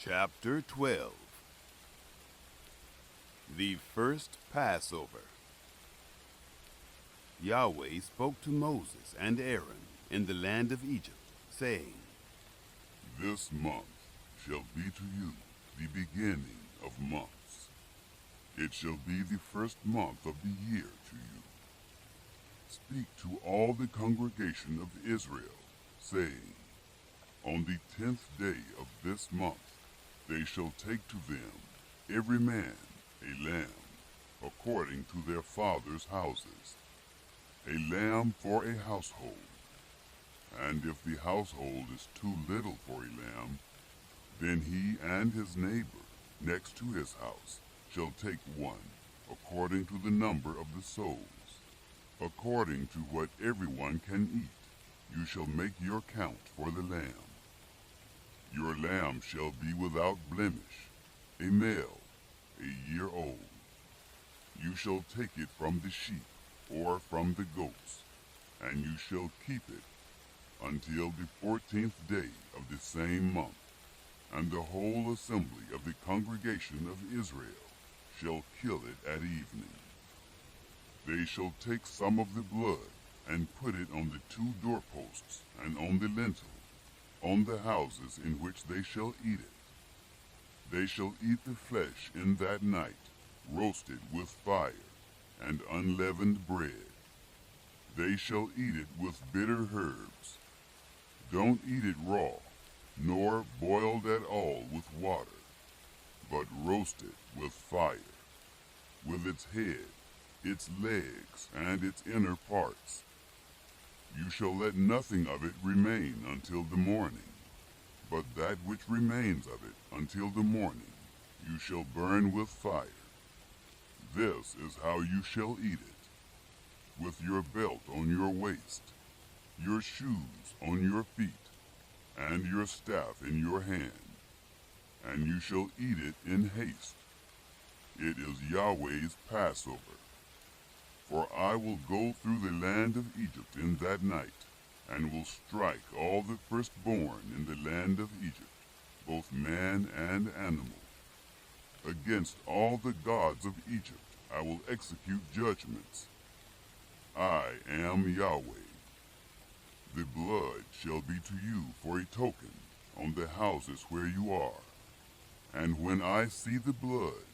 Chapter 12. The First Passover. Yahweh spoke to Moses and Aaron in the land of Egypt, saying, This month shall be to you the beginning of months. It shall be the first month of the year to you. Speak to all the congregation of Israel, saying, On the 10th day of this month they shall take to them every man a lamb, according to their fathers' houses, a lamb for a household. And if the household is too little for a lamb, then he and his neighbor next to his house shall take one, according to the number of the souls. According to what everyone can eat, you shall make your count for the lamb. Your lamb shall be without blemish, a male, a year old. You shall take it from the sheep or from the goats, and you shall keep it until the 14th day of the same month, and the whole assembly of the congregation of Israel shall kill it at evening. They shall take some of the blood and put it on the 2 doorposts and on the lintel, on the houses in which they shall eat it. They shall eat the flesh in that night, roasted with fire and unleavened bread. They shall eat it with bitter herbs. Don't eat it raw, nor boiled at all with water, but roast it with fire, with its head, its legs, and its inner parts. You shall let nothing of it remain until the morning, but that which remains of it until the morning you shall burn with fire. This is how you shall eat it, with your belt on your waist, your shoes on your feet, and your staff in your hand, and you shall eat it in haste. It is Yahweh's Passover. For I will go through the land of Egypt in that night, and will strike all the firstborn in the land of Egypt, both man and animal. Against all the gods of Egypt I will execute judgments. I am Yahweh. The blood shall be to you for a token on the houses where you are. And when I see the blood,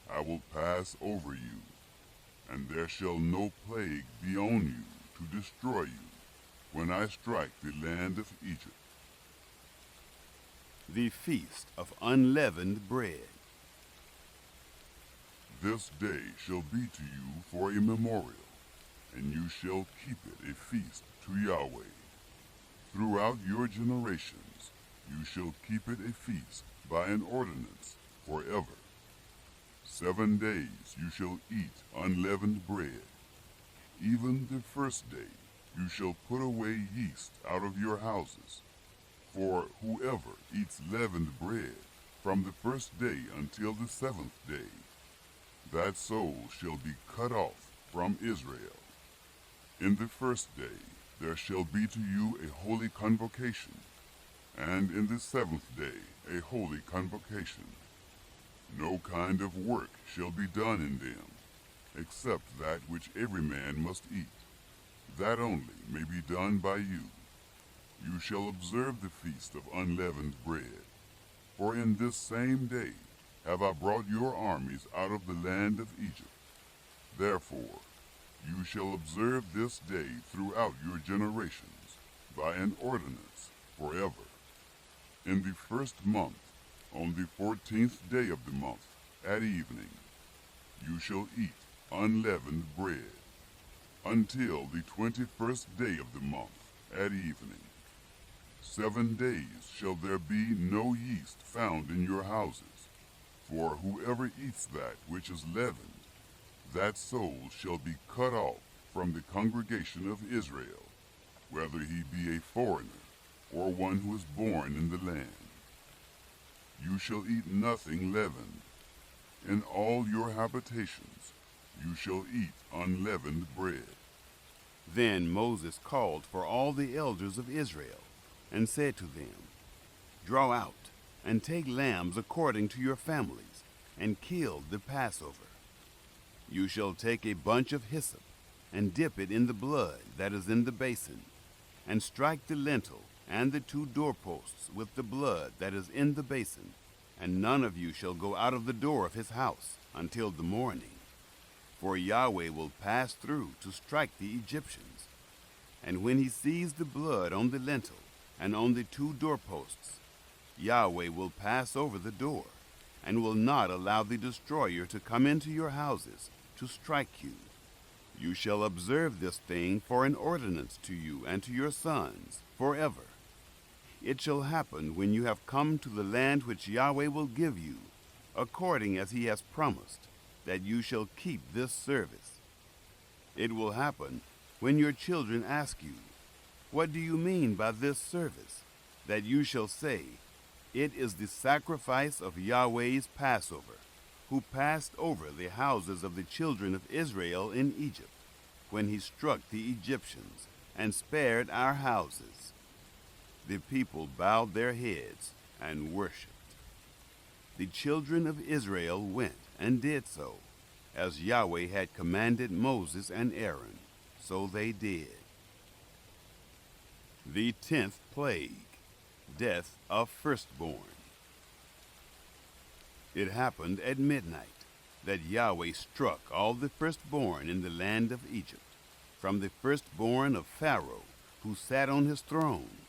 I will pass over you, and there shall no plague be on you to destroy you when I strike the land of Egypt. The Feast of Unleavened Bread. This day shall be to you for a memorial, and you shall keep it a feast to Yahweh. Throughout your generations you shall keep it a feast by an ordinance forever. 7 days you shall eat unleavened bread. Even the first day you shall put away yeast out of your houses. For whoever eats leavened bread from the first day until the 7th day, that soul shall be cut off from Israel. In the first day there shall be to you a holy convocation, and in the 7th day a holy convocation. No kind of work shall be done in them, except that which every man must eat. That only may be done by you. You shall observe the feast of unleavened bread. For in this same day have I brought your armies out of the land of Egypt. Therefore, you shall observe this day throughout your generations by an ordinance forever. In the first month, on the 14th day of the month, at evening, you shall eat unleavened bread, until the 21st day of the month, at evening. 7 days shall there be no yeast found in your houses, for whoever eats that which is leavened, that soul shall be cut off from the congregation of Israel, whether he be a foreigner or one who is born in the land. You shall eat nothing leavened. In all your habitations you shall eat unleavened bread. Then Moses called for all the elders of Israel, and said to them, Draw out and take lambs according to your families, and kill the Passover. You shall take a bunch of hyssop, and dip it in the blood that is in the basin, and strike the lintel and the 2 doorposts with the blood that is in the basin, and none of you shall go out of the door of his house until the morning. For Yahweh will pass through to strike the Egyptians. And when he sees the blood on the lintel and on the 2 doorposts, Yahweh will pass over the door, and will not allow the destroyer to come into your houses to strike you. You shall observe this thing for an ordinance to you and to your sons forever. It shall happen when you have come to the land which Yahweh will give you, according as he has promised, that you shall keep this service. It will happen when your children ask you, "What do you mean by this service?" that you shall say, "It is the sacrifice of Yahweh's Passover, who passed over the houses of the children of Israel in Egypt, when he struck the Egyptians and spared our houses." The people bowed their heads and worshipped. The children of Israel went and did so, as Yahweh had commanded Moses and Aaron, so they did. The 10th plague, death of firstborn. It happened at midnight that Yahweh struck all the firstborn in the land of Egypt, from the firstborn of Pharaoh, who sat on his throne,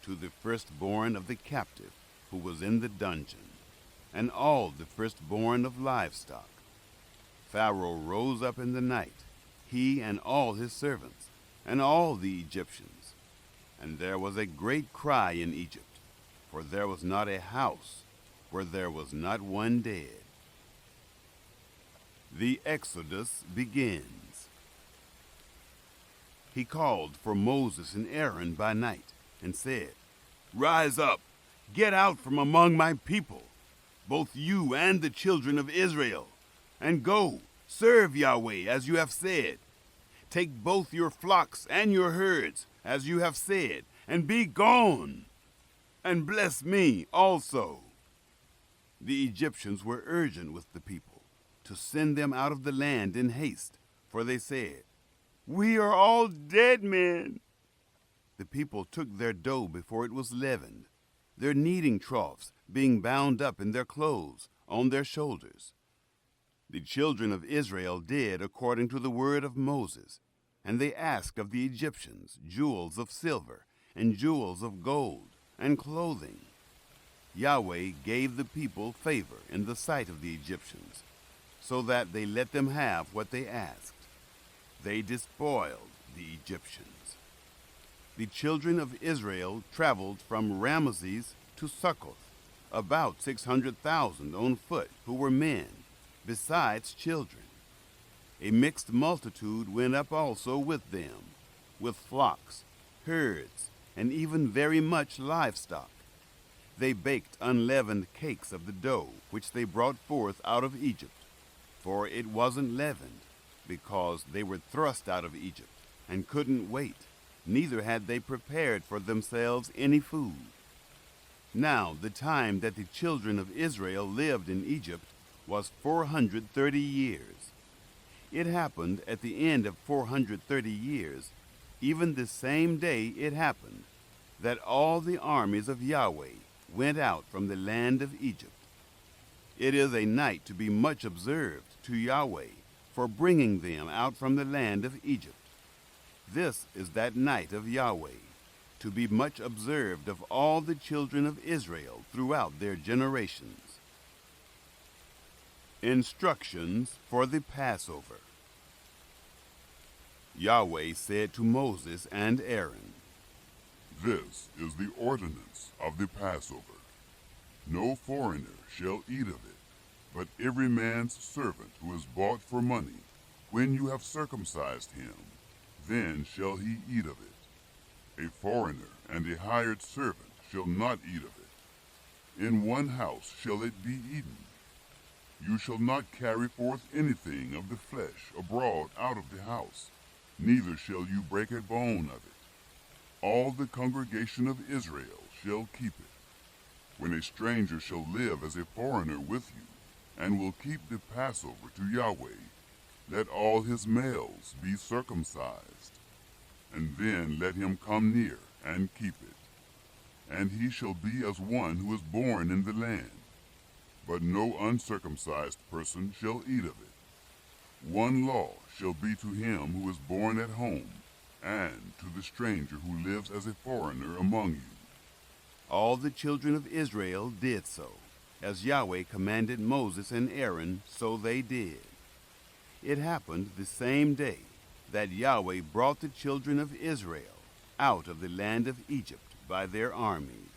to the firstborn of the captive, who was in the dungeon, and all the firstborn of livestock. Pharaoh rose up in the night, he and all his servants, and all the Egyptians. And there was a great cry in Egypt, for there was not a house where there was not one dead. The Exodus begins. He called for Moses and Aaron by night, and said, "Rise up, get out from among my people, both you and the children of Israel, and go, serve Yahweh as you have said. Take both your flocks and your herds, as you have said, and be gone, and bless me also." The Egyptians were urgent with the people to send them out of the land in haste, for they said, "We are all dead men." The people took their dough before it was leavened, their kneading troughs being bound up in their clothes on their shoulders. The children of Israel did according to the word of Moses, and they asked of the Egyptians jewels of silver and jewels of gold and clothing. Yahweh gave the people favor in the sight of the Egyptians, so that they let them have what they asked. They despoiled the Egyptians. The children of Israel traveled from Ramesses to Succoth, about 600,000 on foot who were men, besides children. A mixed multitude went up also with them, with flocks, herds, and even very much livestock. They baked unleavened cakes of the dough which they brought forth out of Egypt, for it wasn't leavened, because they were thrust out of Egypt and couldn't wait, neither had they prepared for themselves any food. Now the time that the children of Israel lived in Egypt was 430 years. It happened at the end of 430 years, even the same day it happened, that all the armies of Yahweh went out from the land of Egypt. It is a night to be much observed to Yahweh for bringing them out from the land of Egypt. This is that night of Yahweh, to be much observed of all the children of Israel throughout their generations. Instructions for the Passover. Yahweh said to Moses and Aaron, "This is the ordinance of the Passover. No foreigner shall eat of it, but every man's servant who is bought for money, when you have circumcised him, then shall he eat of it. A foreigner and a hired servant shall not eat of it. In one house shall it be eaten. You shall not carry forth anything of the flesh abroad out of the house, neither shall you break a bone of it. All the congregation of Israel shall keep it. when a stranger shall live as a foreigner with you, and will keep the Passover to Yahweh, let all his males be circumcised, and then let him come near and keep it. And he shall be as one who is born in the land, but no uncircumcised person shall eat of it. One law shall be to him who is born at home, and to the stranger who lives as a foreigner among you. All the children of Israel did so. As Yahweh commanded Moses and Aaron, so they did. It happened the same day that Yahweh brought the children of Israel out of the land of Egypt by their armies.